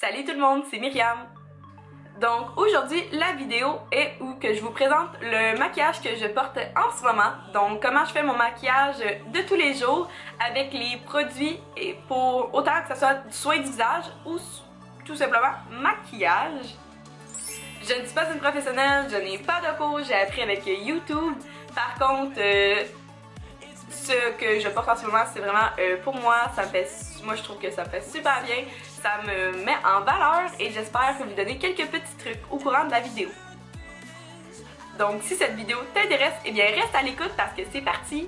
Salut tout le monde, c'est Myriam. Donc aujourd'hui, la vidéo est où que je vous présente le maquillage que je porte en ce moment. Donc comment je fais mon maquillage de tous les jours avec les produits et pour autant que ce soit du soin du visage ou tout simplement maquillage. Je ne suis pas une professionnelle, je n'ai pas de cours, j'ai appris avec YouTube. Par contre, ce que je porte en ce moment, c'est vraiment pour moi, moi je trouve que ça me fait super bien, ça me met en valeur et j'espère vous donner quelques petits trucs au courant de la vidéo. Donc si cette vidéo t'intéresse, eh bien reste à l'écoute parce que c'est parti!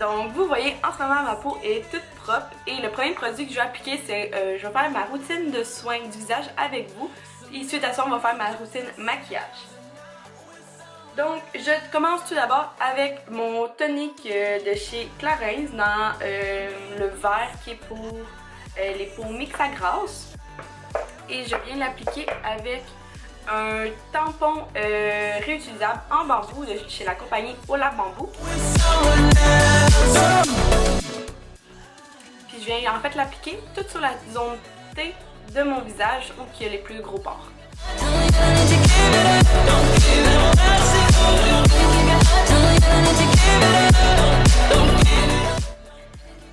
Donc vous voyez, en ce moment ma peau est toute propre et le premier produit que je vais appliquer c'est, je vais faire ma routine de soins du visage avec vous et suite à ça on va faire ma routine maquillage. Donc, je commence tout d'abord avec mon tonique de chez Clarins dans le verre qui est pour les peaux mix à grasse. Et je viens l'appliquer avec un tampon réutilisable en bambou de chez la compagnie Ola Bamboo. Puis je viens en fait l'appliquer tout sur la zone T de mon visage où il y a les plus gros pores.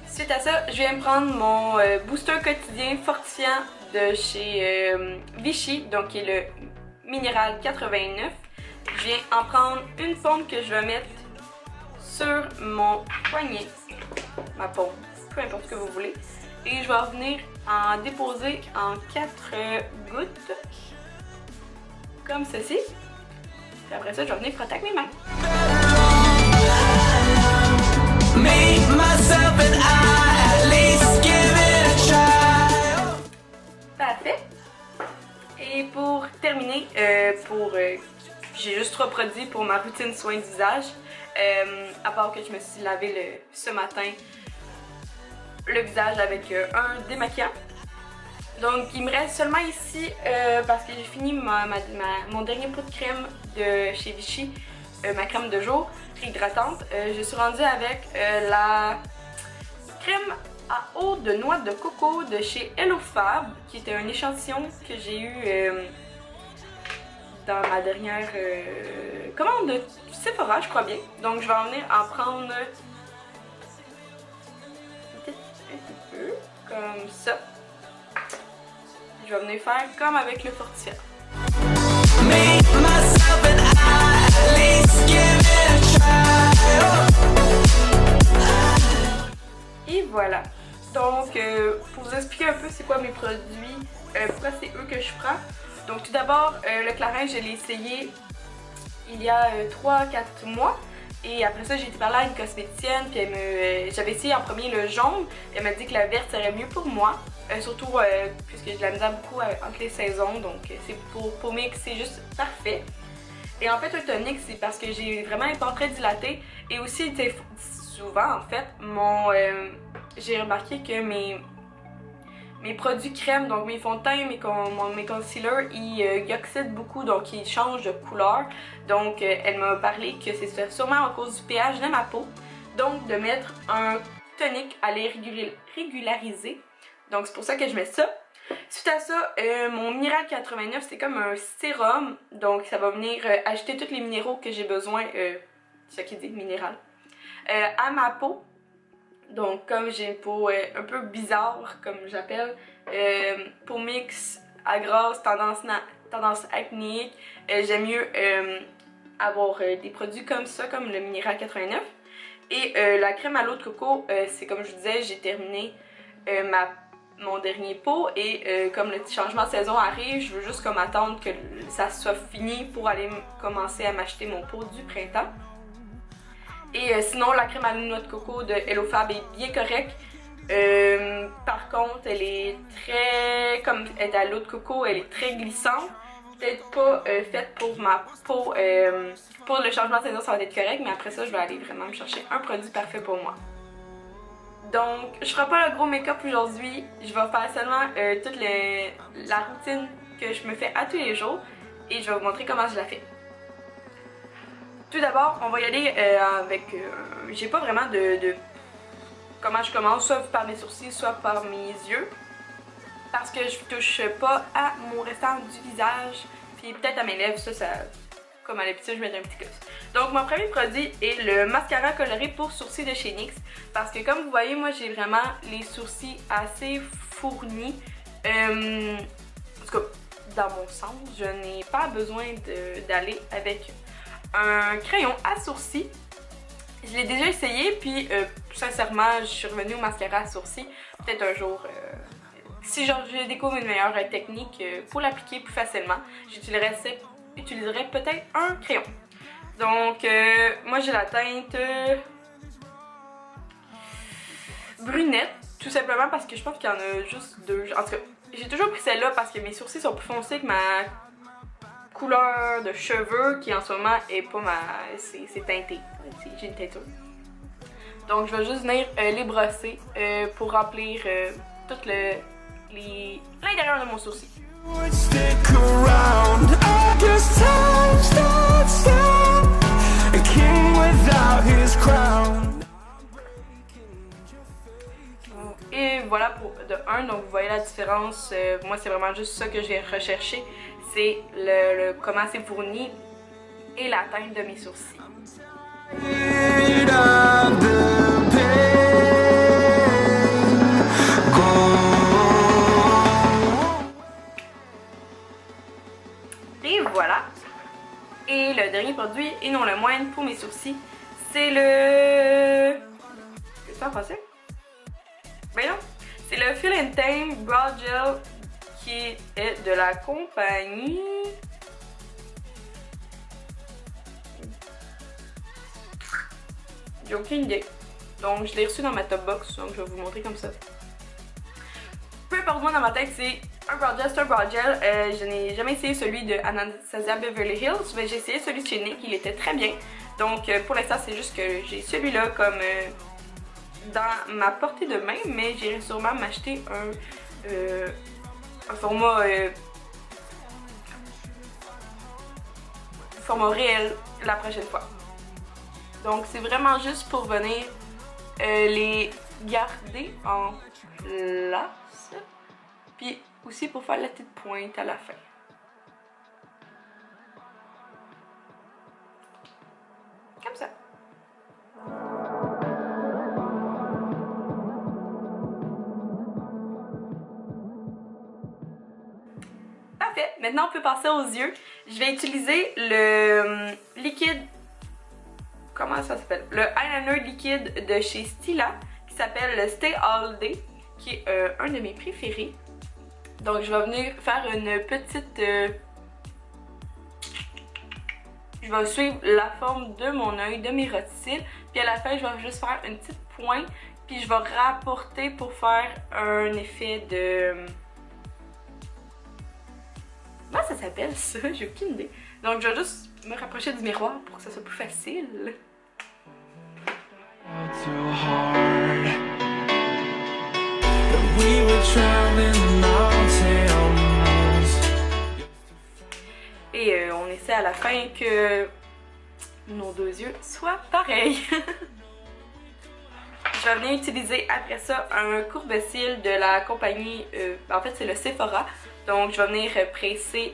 Suite à ça, je viens prendre mon booster quotidien fortifiant de chez Vichy, donc qui est le Minéral 89. Je viens en prendre une pompe que je vais mettre sur mon poignet, ma paume, peu importe ce que vous voulez. Et je vais revenir en déposer en 4 gouttes, comme ceci. Puis après ça, je vais venir frotter avec mes mains. Parfait. Et pour terminer, j'ai juste 3 produits pour ma routine soin du visage. À part que je me suis lavé ce matin le visage avec un démaquillant. Donc il me reste seulement ici, parce que j'ai fini mon dernier pot de crème de chez Vichy, ma crème de jour hydratante. Je suis rendue avec la crème à eau de noix de coco de chez Hello Fab, qui était un échantillon que j'ai eu dans ma dernière commande de Sephora, je crois bien. Donc je vais en venir en prendre un petit peu, comme ça. Je vais venir faire comme avec le fortifiant. Et voilà. Donc, pour vous expliquer un peu c'est quoi mes produits, pourquoi c'est eux que je prends. Donc tout d'abord, le Clarins, je l'ai essayé il y a 3-4 mois. Et après ça, j'ai été parler à une cosméticienne, puis j'avais essayé en premier le jaune. Elle m'a dit que la verte serait mieux pour moi. Surtout puisque j'ai de la misère beaucoup entre les saisons, donc c'est pour mix, c'est juste parfait. Et en fait, un tonique, c'est parce que j'ai vraiment les pores très dilatés. Et aussi, souvent, en fait, j'ai remarqué que mes produits crème, donc mes fonds de teint, mes concealers, ils oxydent beaucoup, donc ils changent de couleur. Donc elle m'a parlé que c'est sûrement à cause du pH de ma peau. Donc de mettre un tonique à les régulariser. Donc c'est pour ça que je mets ça. Suite à ça, mon Minéral 89, c'est comme un sérum. Donc ça va venir ajouter tous les minéraux que j'ai besoin, c'est ça qui dit minéral, à ma peau. Donc comme j'ai une peau un peu bizarre, comme j'appelle, peau mix à grasse, tendance acnéique, j'aime mieux avoir des produits comme ça, comme le Minéral 89. Et la crème à l'eau de coco, c'est comme je vous disais, j'ai terminé mon dernier pot et comme le changement de saison arrive, je veux juste comme attendre que ça soit fini pour aller commencer à m'acheter mon pot du printemps. Et sinon, la crème à noix de coco de Hello Fab est bien correcte. Par contre, elle est très, comme elle est à l'eau de coco, elle est très glissante. Peut-être pas faite pour ma peau. Pour le changement de saison, ça va être correct, mais après ça, je vais aller vraiment me chercher un produit parfait pour moi. Donc, je ferai pas le gros make-up aujourd'hui. Je vais faire seulement toute la routine que je me fais à tous les jours. Et je vais vous montrer comment je la fais. Tout d'abord, on va y aller avec... j'ai pas vraiment de comment je commence, soit par mes sourcils, soit par mes yeux. parce que je touche pas à mon restant du visage, puis peut-être à mes lèvres, ça comme à l'habitude je mets un petit gloss. Donc mon premier produit est le mascara coloré pour sourcils de chez NYX, parce que comme vous voyez, moi j'ai vraiment les sourcils assez fournis. En tout cas, dans mon sens, je n'ai pas besoin d'aller avec un crayon à sourcils. Je l'ai déjà essayé, puis sincèrement, je suis revenue au mascara à sourcils. Peut-être un jour, si genre je découvre une meilleure technique pour l'appliquer plus facilement, j'utiliserais peut-être un crayon. Donc, moi j'ai la teinte brunette, tout simplement parce que je pense qu'il y en a juste deux. En tout cas, j'ai toujours pris celle-là parce que mes sourcils sont plus foncés que ma couleur de cheveux qui en ce moment est pas ma... c'est teinté. J'ai une teinture. Donc je vais juste venir les brosser pour remplir tout l'intérieur de mon sourcil. Et voilà pour de 1, donc vous voyez la différence. Moi c'est vraiment juste ça que j'ai recherché, c'est comment c'est fourni et la teinte de mes sourcils. Et voilà. Et le dernier produit, et non le moindre pour mes sourcils, c'est le... C'est ça en français? Ben non, c'est le Fill and Tame Brow Gel qui est de la compagnie... J'ai aucune idée. Donc je l'ai reçu dans ma top box, donc je vais vous montrer comme ça. Peu importe, moi dans ma tête c'est un brow gel, c'est un brow gel. Je n'ai jamais essayé celui de Anastasia Beverly Hills, mais j'ai essayé celui de chez NYX, il était très bien. Donc pour l'instant c'est juste que j'ai celui-là comme dans ma portée de main, mais j'irai sûrement m'acheter un format réel la prochaine fois. Donc c'est vraiment juste pour venir les garder en place, puis aussi pour faire la petite pointe à la fin. Comme ça. Parfait, maintenant on peut passer aux yeux. Je vais utiliser le liquide, comment ça s'appelle? Le eyeliner liquide de chez Stila qui s'appelle le Stay All Day, qui est un de mes préférés. Donc je vais venir faire une petite... je vais suivre la forme de mon œil, de mes roticles, puis à la fin je vais juste faire une petite pointe, puis je vais rapporter pour faire un effet de... Comment ça s'appelle ça? J'ai aucune idée. Donc je vais juste me rapprocher du miroir pour que ça soit plus facile. Et on essaie à la fin que nos deux yeux soient pareils. Je vais venir utiliser après ça un courbe-cils de la compagnie, en fait c'est le Sephora. Donc je vais venir presser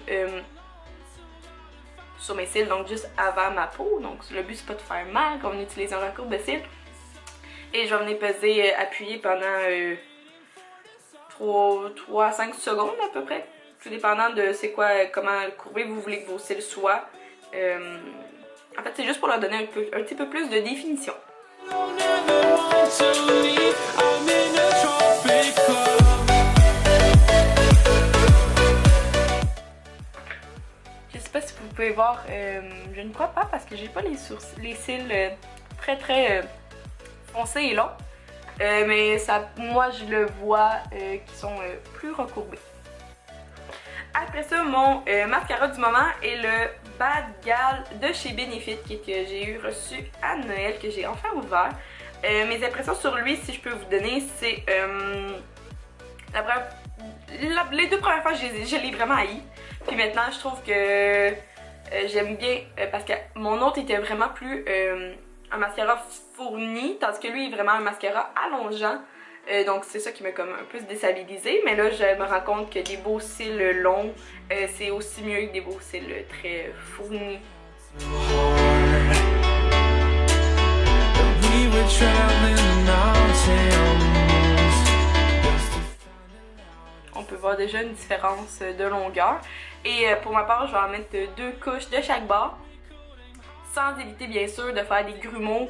sur mes cils, donc juste avant ma peau. Donc le but c'est pas de faire mal quand on utilise un courbe-cils. Et je vais venir peser, appuyer pendant 3 à 5 secondes à peu près. Tout dépendant de c'est quoi, comment courbé vous voulez que vos cils soient. En fait c'est juste pour leur donner un petit peu plus de définition. Je sais pas si vous pouvez voir, je ne crois pas parce que j'ai pas les cils très foncés et longs. Mais ça, moi je le vois qui sont plus recourbés. Après ça, mon mascara du moment est le Bad Gal de chez Benefit que j'ai reçu à Noël, que j'ai enfin ouvert. Mes impressions sur lui, si je peux vous donner, c'est les 2 premières fois je l'ai vraiment haï. Puis maintenant je trouve que j'aime bien parce que mon autre était vraiment plus un mascara fourni, tandis que lui est vraiment un mascara allongeant. Donc c'est ça qui m'a comme un peu déstabilisée. Mais là, je me rends compte que des beaux cils longs, c'est aussi mieux que des beaux cils très fournis. On peut voir déjà une différence de longueur. Et pour ma part, je vais en mettre 2 couches de chaque bord. Sans éviter bien sûr de faire des grumeaux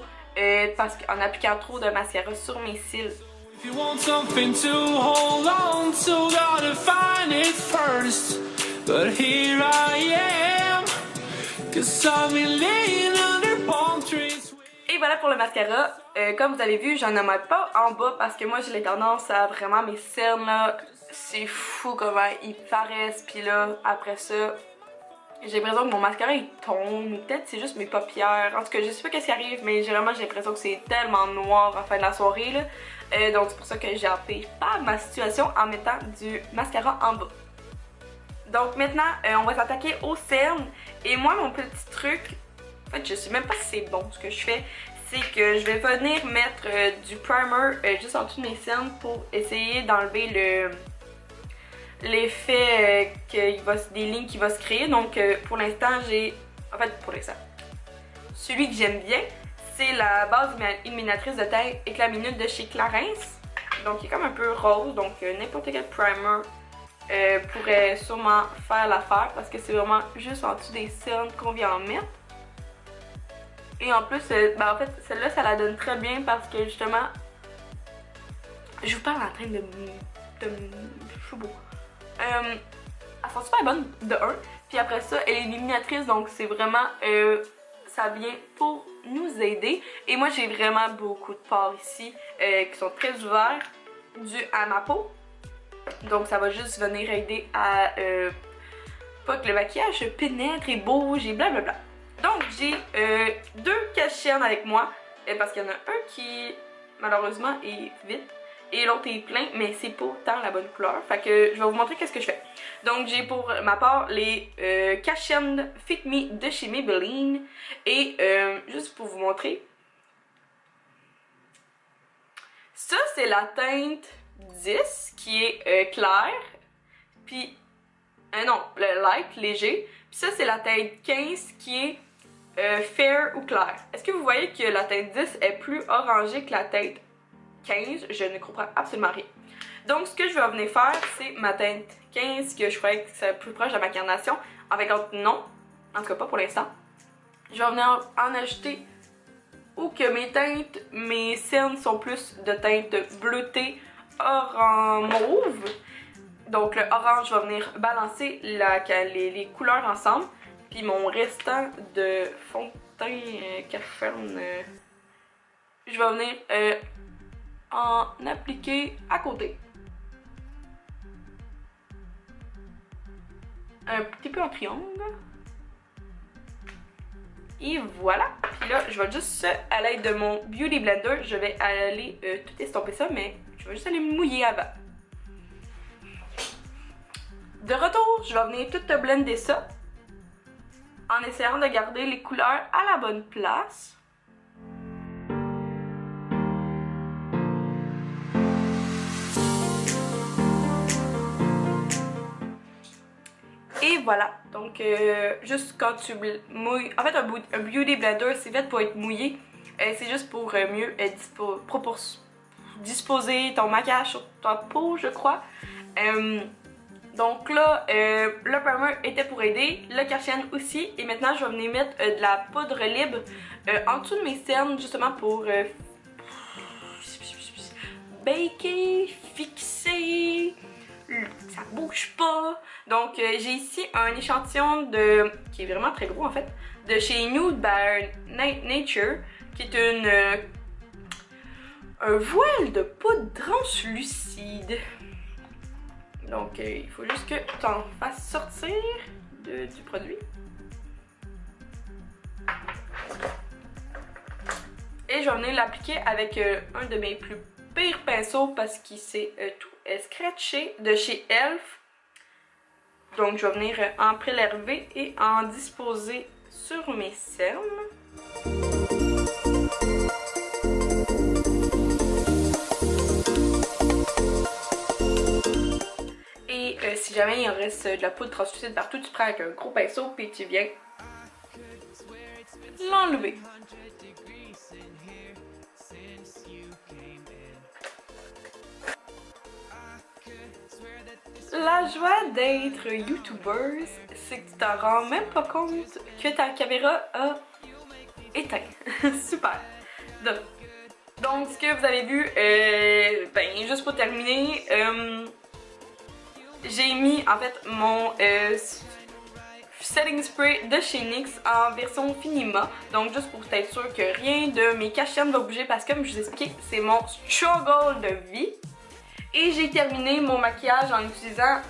parce qu'en appliquant trop de mascara sur mes cils. Et voilà pour le mascara. Comme vous avez vu, j'en ai même pas en bas parce que moi j'ai les tendances à vraiment mes cernes là. C'est fou comment ils paraissent. Puis là, après ça, j'ai l'impression que mon mascara il tombe. Ou peut-être c'est juste mes paupières. En tout cas, je sais pas qu'est-ce qui arrive, mais généralement j'ai l'impression que c'est tellement noir en fin de la soirée là. Donc c'est pour ça que j'ai empiré pas ma situation en mettant du mascara en bas. Donc maintenant, on va s'attaquer aux cernes. Et moi, mon petit truc, en fait, je sais même pas si c'est bon ce que je fais, c'est que je vais venir mettre du primer juste en dessous de mes cernes pour essayer d'enlever l'effet des lignes qui va se créer. Donc pour l'instant, celui que j'aime bien, c'est la base illuminatrice de teint Éclat Minute de chez Clarins. Donc il est comme un peu rose, donc n'importe quel primer pourrait sûrement faire l'affaire parce que c'est vraiment juste en dessous des cernes qu'on vient en mettre. Et en plus, en fait, celle-là, ça la donne très bien parce que justement, je vous parle en train de je suis beau. Elle sent super bonne de 1. Puis après ça, elle est illuminatrice, donc c'est vraiment, ça vient pour nous aider. Et moi, j'ai vraiment beaucoup de pores ici qui sont très ouverts dû à ma peau. Donc ça va juste venir aider à pas que le maquillage pénètre et bouge et blablabla. Donc j'ai 2 cache-cernes avec moi parce qu'il y en a un qui malheureusement est vide et l'autre est plein, mais c'est pas tant la bonne couleur. Fait que je vais vous montrer qu'est-ce que je fais. Donc j'ai pour ma part les cache-cernes Fit Me de chez Maybelline et juste pour vous montrer, ça c'est la teinte 10 qui est claire, puis non, le light, léger, puis ça c'est la teinte 15 qui est fair ou clair. Est-ce que vous voyez que la teinte 10 est plus orangée que la teinte 15? Je ne comprends absolument rien. Donc ce que je vais venir faire, c'est ma teinte 15 que je croyais que c'est plus proche de ma carnation. En fait, non, en tout cas pas pour l'instant. Je vais venir en ajouter où que mes cernes sont plus de teinte bleutée, orange mauve. Donc le orange va venir balancer les couleurs ensemble. Puis mon restant de fond de teint Carferne, je vais venir en appliquer à côté. Un petit peu en triangle. Et voilà. Puis là, je vais juste, à l'aide de mon Beauty Blender, je vais aller tout estomper ça, mais je vais juste aller me mouiller avant. De retour, je vais venir tout blender ça en essayant de garder les couleurs à la bonne place. Et voilà, donc juste quand tu mouilles, en fait un Beauty Blender c'est fait pour être mouillé, c'est juste pour mieux disposer ton maquillage sur ta peau je crois. Donc là, le primer était pour aider, le cache-cernes aussi, et maintenant je vais venir mettre de la poudre libre en dessous de mes cernes justement pour baker, fixer, ça bouge pas. Donc j'ai ici un échantillon qui est vraiment très gros en fait, de chez Nude by Nature, qui est un voile de poudre translucide. Donc il faut juste que tu en fasses sortir du produit. Et je vais venir l'appliquer avec un de mes plus pires pinceaux parce qu'il s'est tout scratché de chez Elf. Donc je vais venir en prélever et en disposer sur mes cernes. si jamais il en reste de la poudre translucide partout, tu prends avec un gros pinceau puis tu viens l'enlever. La joie d'être YouTuber, c'est que tu t'en rends même pas compte que ta caméra a éteint. Super! Donc, ce que vous avez vu, ben, juste pour terminer, j'ai mis en fait mon setting spray de chez NYX en version Finima. Donc, juste pour être sûr que rien de mes cachets ne va bouger parce que, comme je vous expliquais, c'est mon struggle de vie. Et j'ai terminé mon maquillage en utilisant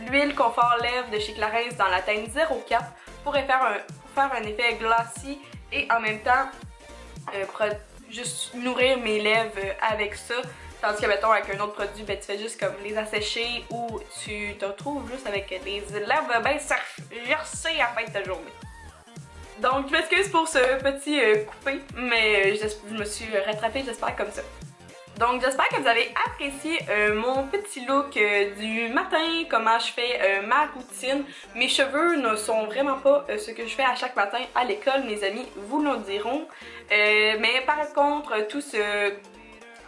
l'huile confort lèvres de chez Clarins dans la teinte 04 pour faire un effet glossy et en même temps juste nourrir mes lèvres avec ça. Tandis que mettons avec un autre produit, ben, tu fais juste comme les assécher ou tu te retrouves juste avec des lèvres bien gercées à la fin de ta journée. Donc je m'excuse pour ce petit coupé, mais je me suis rattrapée, j'espère, comme ça. Donc j'espère que vous avez apprécié mon petit look du matin, comment je fais ma routine. Mes cheveux ne sont vraiment pas ce que je fais à chaque matin à l'école, mes amis vous le diront. Mais par contre, tout ce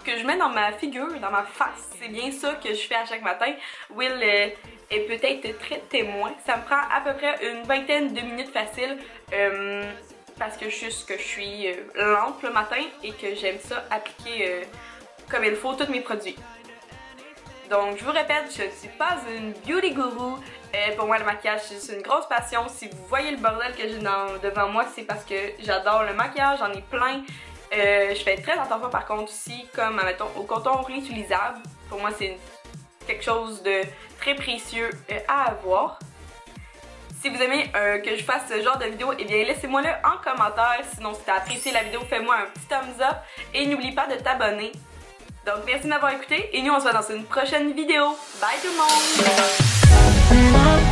que je mets dans ma figure, dans ma face, c'est bien ça que je fais à chaque matin. Will est peut-être très témoin. Ça me prend à peu près une vingtaine de minutes facile. Parce que je suis lente le matin et que j'aime ça appliquer comme il faut tous mes produits. Donc je vous répète, je ne suis pas une beauty guru. Pour moi le maquillage c'est une grosse passion. Si vous voyez le bordel que j'ai devant moi, c'est parce que j'adore le maquillage, j'en ai plein. Je fais très attention par contre aussi, comme mettons au coton réutilisable. Pour moi c'est quelque chose de très précieux à avoir. Si vous aimez que je fasse ce genre de vidéo, eh bien laissez-moi-le en commentaire. Sinon si tu as apprécié la vidéo, fais-moi un petit thumbs up et n'oublie pas de t'abonner. Donc merci de m'avoir écouté et nous on se voit dans une prochaine vidéo. Bye tout le monde!